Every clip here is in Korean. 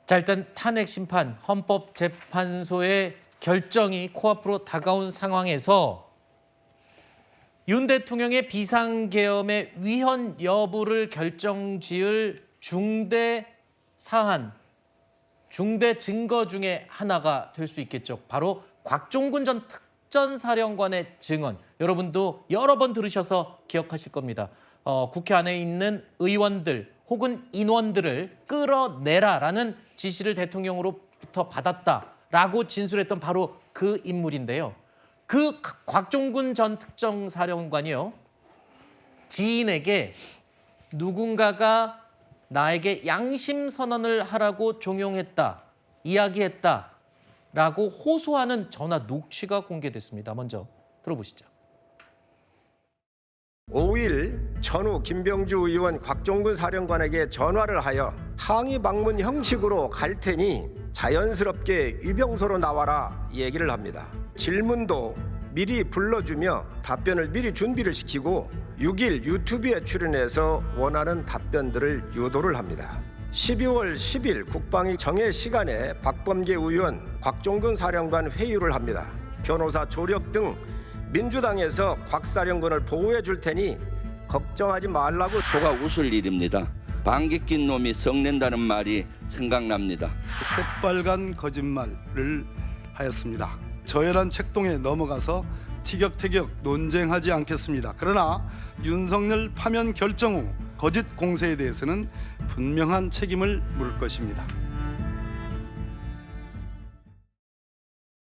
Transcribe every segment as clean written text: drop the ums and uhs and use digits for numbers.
자, 일단 탄핵 심판, 헌법재판소의 결정이 코앞으로 다가온 상황에서 윤 대통령의 비상계엄의 위헌 여부를 결정지을 중대 사안, 중대 증거 중에 하나가 될 수 있겠죠. 바로 곽종근 전 특전사령관의 증언. 여러분도 여러 번 들으셔서 기억하실 겁니다. 국회 안에 있는 의원들 혹은 인원들을 끌어내라라는 지시를 대통령으로부터 받았다라고 진술했던 바로 그 인물인데요. 그 곽종근 전 특전사령관이요, 지인에게 누군가가 나에게 양심 선언을 하라고 종용했다, 이야기했다라고 호소하는 전화 녹취가 공개됐습니다. 먼저 들어보시죠. 5일 전후 김병주 의원 곽종근 사령관에게 전화를 하여 항의 방문 형식으로 갈 테니 자연스럽게 유병소로 나와라 얘기를 합니다. 질문도 미리 불러주며 답변을 미리 준비를 시키고 6일 유튜브에 출연해서 원하는 답변들을 유도를 합니다. 12월 10일 국방위 정해 시간에 박범계 의원, 곽종근 사령관 회유를 합니다. 변호사 조력 등 민주당에서 곽 사령관을 보호해 줄 테니 걱정하지 말라고. 속아 웃을 일입니다. 방귀 낀 놈이 성낸다는 말이 생각납니다. 새빨간 거짓말을 하였습니다. 저열한 책동에 넘어가서 티격태격 논쟁하지 않겠습니다. 그러나 윤석열 파면 결정 후 거짓 공세에 대해서는 분명한 책임을 물 것입니다.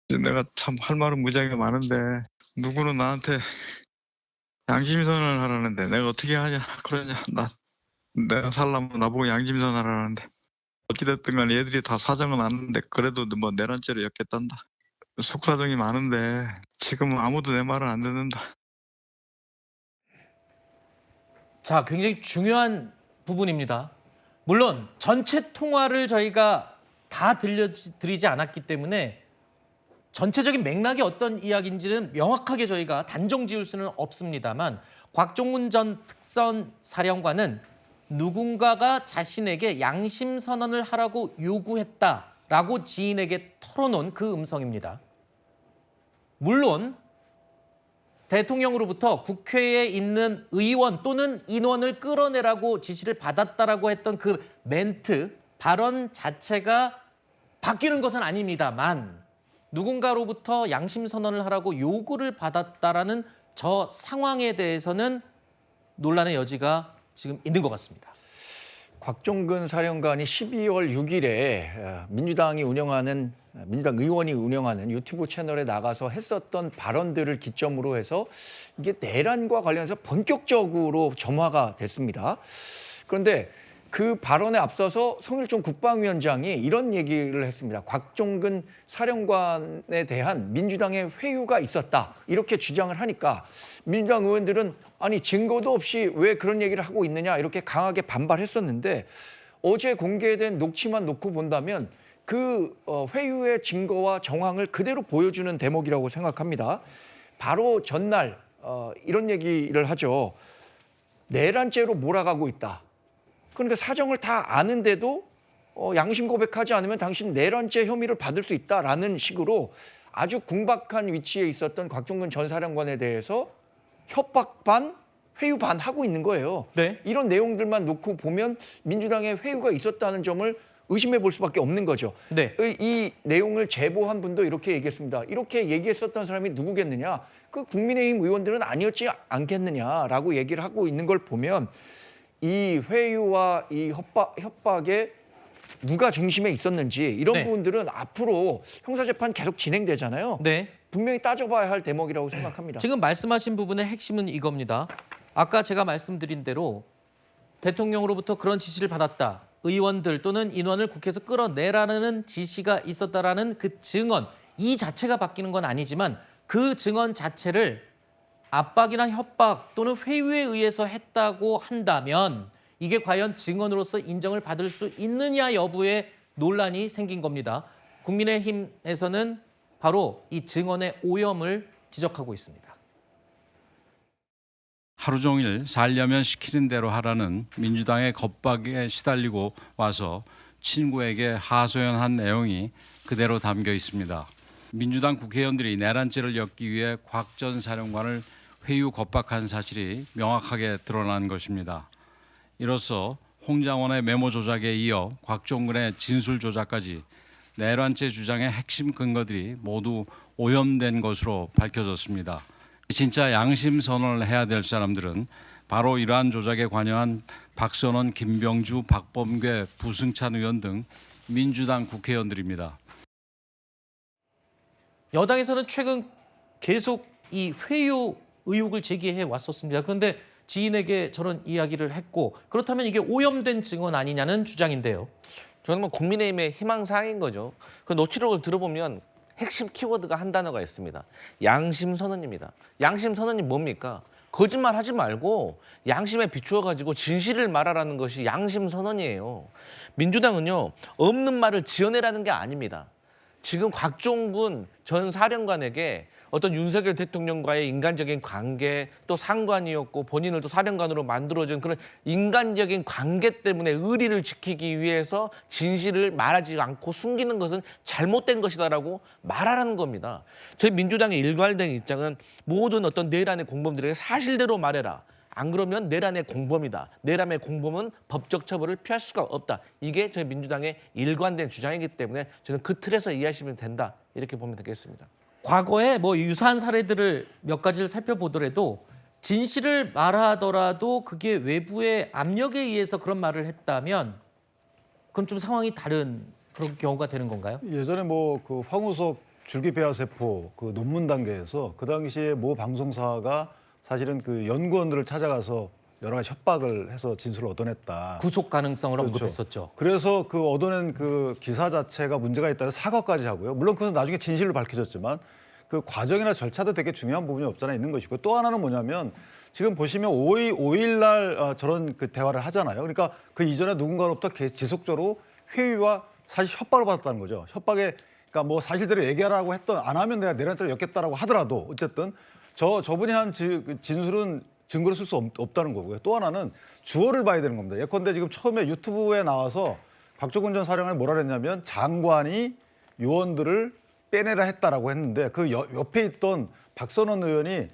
내가 참 할 말은 무지하게 많은데 누구는 나한테 양심선언을 하라는데 내가 어떻게 하냐 그러냐. 내가 살려면 나보고 양심선언 하라는데 어찌됐든 간에 얘들이 다 사정은 아는데 그래도 뭐 내란죄로 엮겠단다. 속사정이 많은데 지금은 아무도 내 말을 안 듣는다. 자, 굉장히 중요한 부분입니다. 물론 전체 통화를 저희가 다 들려드리지 않았기 때문에 전체적인 맥락이 어떤 이야기인지는 명확하게 저희가 단정 지을 수는 없습니다만, 곽종근 전 특전사령관은 누군가가 자신에게 양심 선언을 하라고 요구했다라고 지인에게 털어놓은 그 음성입니다. 물론 대통령으로부터 국회에 있는 의원 또는 인원을 끌어내라고 지시를 받았다라고 했던 그 멘트, 발언 자체가 바뀌는 것은 아닙니다만, 누군가로부터 양심 선언을 하라고 요구를 받았다라는 저 상황에 대해서는 논란의 여지가 지금 있는 것 같습니다. 곽종근 사령관이 12월 6일에 민주당 의원이 운영하는 유튜브 채널에 나가서 했었던 발언들을 기점으로 해서 이게 내란과 관련해서 본격적으로 점화가 됐습니다. 그런데 그 발언에 앞서서 성일종 국방위원장이 이런 얘기를 했습니다. 곽종근 사령관에 대한 민주당의 회유가 있었다, 이렇게 주장을 하니까 민주당 의원들은 아니 증거도 없이 왜 그런 얘기를 하고 있느냐, 이렇게 강하게 반발했었는데, 어제 공개된 녹취만 놓고 본다면 그 회유의 증거와 정황을 그대로 보여주는 대목이라고 생각합니다. 바로 전날 이런 얘기를 하죠. 내란죄로 몰아가고 있다. 그러니까 사정을 다 아는데도 양심 고백하지 않으면 당신 내란죄 혐의를 받을 수 있다라는 식으로 아주 궁박한 위치에 있었던 곽종근 전 사령관에 대해서 협박 반, 회유 반 하고 있는 거예요. 네. 이런 내용들만 놓고 보면 민주당의 회유가 있었다는 점을 의심해 볼 수밖에 없는 거죠. 네. 이 내용을 제보한 분도 이렇게 얘기했습니다. 이렇게 얘기했었던 사람이 누구겠느냐? 그 국민의힘 의원들은 아니었지 않겠느냐라고 얘기를 하고 있는 걸 보면 이 회유와 이 협박에 누가 중심에 있었는지 이런 네. 부분들은 앞으로 형사재판 계속 진행되잖아요. 네. 분명히 따져봐야 할 대목이라고 생각합니다. 지금 말씀하신 부분의 핵심은 이겁니다. 아까 제가 말씀드린 대로 대통령으로부터 그런 지시를 받았다, 의원들 또는 인원을 국회에서 끌어내라는 지시가 있었다라는 그 증언, 이 자체가 바뀌는 건 아니지만 그 증언 자체를 압박이나 협박 또는 회유에 의해서 했다고 한다면 이게 과연 증언으로서 인정을 받을 수 있느냐 여부에 논란이 생긴 겁니다. 국민의힘에서는 바로 이 증언의 오염을 지적하고 있습니다. 하루 종일 살려면 시키는 대로 하라는 민주당의 겁박에 시달리고 와서 친구에게 하소연한 내용이 그대로 담겨 있습니다. 민주당 국회의원들이 내란죄를 엮기 위해 곽 전 사령관을 회유 겁박한 사실이 명확하게 드러난 것입니다. 이로써 홍장원의 메모 조작에 이어 곽종근의 진술 조작까지 내란죄 주장의 핵심 근거들이 모두 오염된 것으로 밝혀졌습니다. 진짜 양심 선언을 해야 될 사람들은 바로 이러한 조작에 관여한 박선원, 김병주, 박범계, 부승찬 의원 등 민주당 국회의원들입니다. 여당에서는 최근 계속 이 회유 의혹을 제기해 왔었습니다. 그런데 지인에게 저런 이야기를 했고 그렇다면 이게 오염된 증언 아니냐는 주장인데요. 저는 뭐 국민의힘의 희망사항인 거죠. 그 녹취록을 들어보면 핵심 키워드가 한 단어가 있습니다. 양심선언입니다. 양심선언이 뭡니까? 거짓말 하지 말고 양심에 비추어가지고 진실을 말하라는 것이 양심선언이에요. 민주당은요, 없는 말을 지어내라는 게 아닙니다. 지금 곽종근 전 사령관에게 어떤 윤석열 대통령과의 인간적인 관계, 또 상관이었고 본인을 또 사령관으로 만들어준 그런 인간적인 관계 때문에 의리를 지키기 위해서 진실을 말하지 않고 숨기는 것은 잘못된 것이다라고 말하라는 겁니다. 저희 민주당의 일관된 입장은 모든 어떤 내란의 공범들에게 사실대로 말해라. 안 그러면 내란의 공범이다. 내란의 공범은 법적 처벌을 피할 수가 없다. 이게 저희 민주당의 일관된 주장이기 때문에 저는 그 틀에서 이해하시면 된다. 이렇게 보면 되겠습니다. 과거에 뭐 유사한 사례들을 몇 가지를 살펴보더라도 진실을 말하더라도 그게 외부의 압력에 의해서 그런 말을 했다면 그럼 좀 상황이 다른 그런 경우가 되는 건가요? 예전에 뭐 그 황우석 줄기폐하세포 그 논문 단계에서 그 당시에 모 방송사가 사실은 그 연구원들을 찾아가서 여러 가지 협박을 해서 진술을 얻어냈다. 구속 가능성을 그렇죠. 언급했었죠. 그래서 그 얻어낸 그 기사 자체가 문제가 있다는 사과까지 하고요. 물론 그것은 나중에 진실로 밝혀졌지만 그 과정이나 절차도 되게 중요한 부분이 없잖아 있는 것이고 또 하나는 뭐냐면 지금 보시면 5일 날 저런 그 대화를 하잖아요. 그러니까 그 이전에 누군가로부터 지속적으로 회유와 사실 협박을 받았다는 거죠. 협박에 그러니까 뭐 사실대로 얘기하라고 했던 안 하면 내가 내란죄를 엮겠다라고 하더라도 어쨌든 저분이 한 진술은 증거를 쓸 수 없다는 거고요. 또 하나는 주어를 봐야 되는 겁니다. 예컨대 지금 처음에 유튜브에 나와서 곽종근 전 사령관이 뭐라 그랬냐면 장관이 요원들을 빼내라 했다라고 했는데 그 옆에 있던 박선원 의원이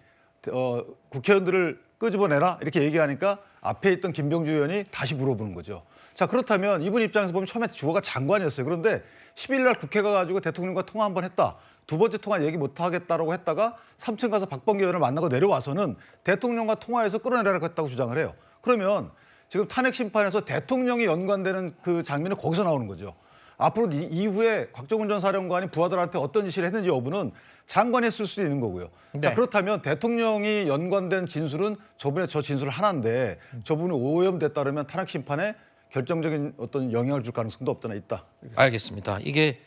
국회의원들을 끄집어내라 이렇게 얘기하니까 앞에 있던 김병주 의원이 다시 물어보는 거죠. 자 그렇다면 이분 입장에서 보면 처음에 주어가 장관이었어요. 그런데 10일 날 국회 가가지고 대통령과 통화 한번 했다. 두 번째 통화 얘기 못 하겠다라고 했다가 3층 가서 박범계 의원을 만나고 내려와서는 대통령과 통화해서 끌어내라고 했다고 주장을 해요. 그러면 지금 탄핵 심판에서 대통령이 연관되는 그 장면이 거기서 나오는 거죠. 앞으로 이후에 곽종근 전 사령관이 부하들한테 어떤 지시를 했는지 여부는 장관이 했을 수도 있는 거고요. 네. 자, 그렇다면 대통령이 연관된 진술은 저번에 저 진술 하나인데 저분이 오염됐다 그러면 탄핵 심판에 결정적인 어떤 영향을 줄 가능성도 없잖아 있다. 알겠습니다. 이게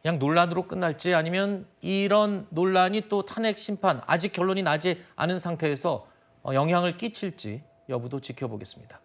그냥 논란으로 끝날지 아니면 이런 논란이 또 탄핵 심판 아직 결론이 나지 않은 상태에서 영향을 끼칠지 여부도 지켜보겠습니다.